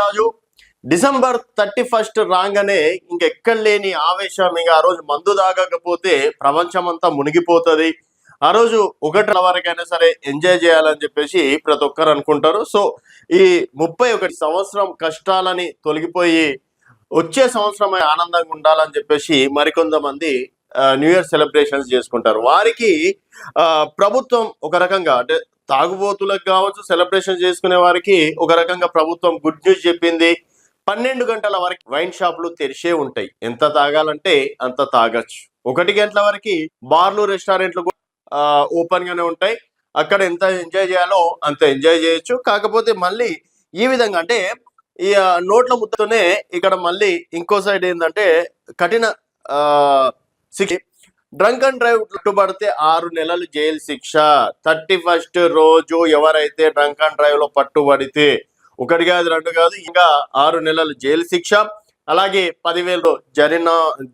రాజు December 31 రాగానే ఇంకెక్కడ లేని ఆవేశం. ఇంకా ఆ రోజు మందు తాగకపోతే ప్రపంచం అంతా మునిగిపోతుంది, ఆ రోజు 1 వరకైనా సరే ఎంజాయ్ చేయాలని చెప్పేసి ప్రతి ఒక్కరు అనుకుంటారు. సో ఈ 31 సంవత్సరం కష్టాలని తొలగిపోయి వచ్చే సంవత్సరం ఆనందంగా ఉండాలని చెప్పేసి మరికొంతమంది న్యూ ఇయర్ సెలబ్రేషన్స్ చేసుకుంటారు. వారికి ప్రభుత్వం ఒక రకంగా అంటే తాగుబోతులకు కావచ్చు, సెలబ్రేషన్ చేసుకునే వారికి ఒక రకంగా ప్రభుత్వం గుడ్ న్యూస్ చెప్పింది. 12 గంటల వరకు వైన్ షాపులు తెరిచే ఉంటాయి, ఎంత తాగాలంటే అంత తాగొచ్చు. 1 గంటల వరకు బార్లు రెస్టారెంట్లు ఓపెన్ గానే ఉంటాయి, అక్కడ ఎంత ఎంజాయ్ చేయాలో అంత ఎంజాయ్ చేయొచ్చు. కాకపోతే మళ్ళీ ఈ విధంగా అంటే ఈ నోట్ల ముద్దతోనే ఇక్కడ మళ్ళీ ఇంకో సైడ్ ఏంటంటే కఠిన శిక్ష. డ్రంక్ అండ్ డ్రైవ్ పట్టుబడితే 6 నెలలు జైలు శిక్ష. 31 రోజు ఎవరైతే డ్రంక్ అండ్ డ్రైవ్ లో పట్టుబడితే 1 కాదు 2 కాదు ఇంకా 6 నెలలు జైలు శిక్ష, అలాగే 10,000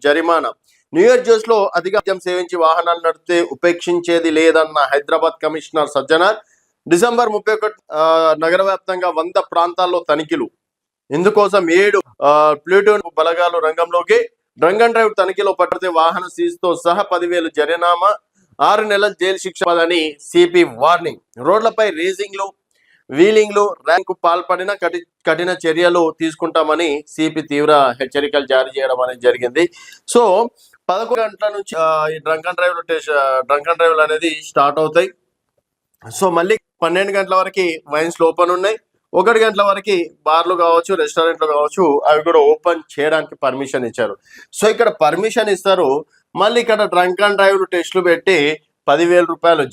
జరిమానా. న్యూ ఇయర్ జ్యూస్ లో అధిక మద్యం సేవించి వాహనాలు నడిపితే ఉపేక్షించేది లేదన్న హైదరాబాద్ కమిషనర్ సజ్జనార్. డిసెంబర్ 31 నగర వ్యాప్తంగా 100 ప్రాంతాల్లో తనిఖీలు. ఇందుకోసం 7 ప్లూటూన్ బలగాలు రంగంలోకి. డ్రంక్ అండ్ డ్రైవ్ తనిఖీలో పడితే వాహన సీజ్తో సహా 10,000 జరిమానా, 6 నెలల జైలు శిక్ష అని సిపి వార్నింగ్. రోడ్లపై రేసింగ్లు, వీలింగ్లు, ర్యాంకు పాల్పడిన కఠిన చర్యలు తీసుకుంటామని సిపి తీవ్ర హెచ్చరికలు జారీ చేయడం అనేది జరిగింది. సో 11 గంటల నుంచి ఈ డ్రంక్ అండ్ డ్రైవ్ అనేది స్టార్ట్ అవుతాయి. సో మళ్ళీ 12 గంటల వరకు వైన్స్ ఓపెన్ ఉన్నాయి. 1 గంటల వరకు బార్లు కావచ్చు, రెస్టారెంట్లు కావచ్చు, అవి కూడా ఓపెన్ చేయడానికి పర్మిషన్ ఇచ్చారు. సో ఇక్కడ పర్మిషన్ ఇస్తారు, మళ్ళీ ఇక్కడ డ్రంక్ అండ్ డ్రైవ్ టెస్టులు పెట్టి 10,000 రూపాయలు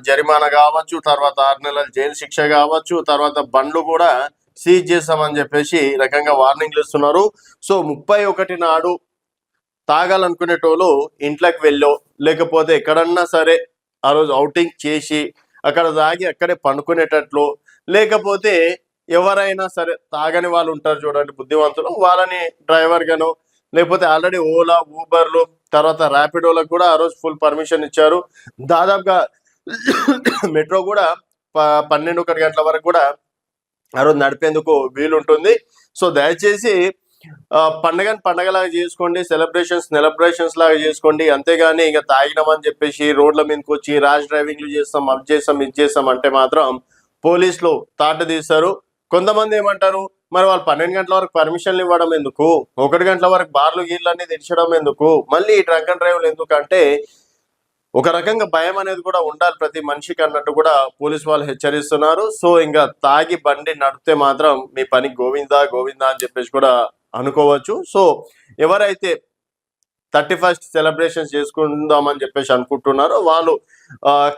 జరిమానా కావచ్చు, తర్వాత 6 నెలల జైలు శిక్ష కావచ్చు, తర్వాత బండ్లు కూడా సీజ్ చేస్తామని చెప్పేసి రకంగా వార్నింగ్లు ఇస్తున్నారు. సో 31 నాడు తాగాలనుకునేటోళ్ళు ఇంట్లోకి వెళ్ళో లేకపోతే ఎక్కడన్నా సరే ఆ రోజు అవుటింగ్ చేసి అక్కడ తాగి అక్కడే పండుకునేటట్లు, లేకపోతే ఎవరైనా సరే తాగని వాళ్ళు ఉంటారు చూడండి బుద్ధివంతులు, వాళ్ళని డ్రైవర్ గాను లేకపోతే ఆల్రెడీ ఓలా, ఊబర్లు, తర్వాత ర్యాపిడోలకు కూడా ఆ రోజు ఫుల్ పర్మిషన్ ఇచ్చారు. దాదాపుగా మెట్రో కూడా 12-1 గంటల వరకు కూడా ఆ రోజు నడిపేందుకు వీలుంటుంది. సో దయచేసి పండగలాగా చేసుకోండి, సెలబ్రేషన్స్ లాగా చేసుకోండి, అంతేగాని ఇక తాగినామని చెప్పేసి రోడ్ల మీదకి వచ్చి ర్యాష్ డ్రైవింగ్లు చేస్తాం, ఇది చేస్తాం అంటే మాత్రం పోలీసులు తాట తీస్తారు. కొంతమంది ఏమంటారు, మరి వాళ్ళు 12 గంటల వరకు పర్మిషన్లు ఇవ్వడం ఎందుకు, 1 గంటల వరకు బార్లు గీర్లన్నీ తెచ్చడం ఎందుకు, మళ్ళీ ఈ డ్రంక్ అండ్ డ్రైవ్లు ఎందుకంటే ఒక రకంగా భయం అనేది కూడా ఉండాలి ప్రతి మనిషికి అన్నట్టు కూడా పోలీసు వాళ్ళు హెచ్చరిస్తున్నారు. సో ఇంకా తాగి బండి నడిపితే మాత్రం మీ పని గోవిందా అని చెప్పేసి కూడా అనుకోవచ్చు. సో ఎవరైతే 31 సెలబ్రేషన్స్ చేసుకుందామని చెప్పేసి అనుకుంటున్నారో వాళ్ళు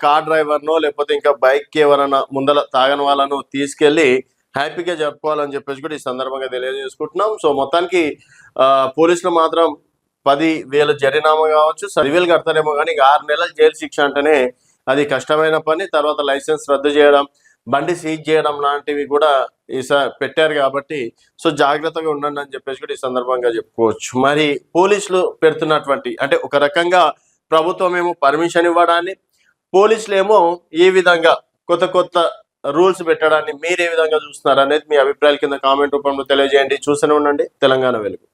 కార్ డ్రైవర్నో లేకపోతే ఇంకా బైక్ ఎవరైనా ముందర తాగని వాళ్ళను తీసుకెళ్లి హ్యాపీగా జరుపుకోవాలని చెప్పేసి కూడా ఈ సందర్భంగా తెలియజేసుకుంటున్నాం. సో మొత్తానికి పోలీసులు మాత్రం 10,000 జరిమానా కావచ్చు, 10,000 కడతారేమో కానీ 6 నెలల జైలు శిక్ష అంటేనే అది కష్టమైన పని. తర్వాత లైసెన్స్ రద్దు చేయడం, బండి సీజ్ చేయడం లాంటివి కూడా పెట్టారు కాబట్టి సో జాగ్రత్తగా ఉండండి అని చెప్పేసి కూడా ఈ సందర్భంగా చెప్పుకోవచ్చు. మరి పోలీసులు పెడుతున్నటువంటి అంటే ఒక రకంగా ప్రభుత్వం ఏమో పర్మిషన్ ఇవ్వడాన్ని, పోలీసులు ఏమో ఈ విధంగా కొత్త రూల్స్ పెట్టడాన్ని మీరు ఏ విధంగా చూస్తున్నారు అనేది మీ అభిప్రాయాల కింద కామెంట్ రూపంలో తెలియజేయండి. చూస్తూనే ఉండండి తెలంగాణ వెలుగు.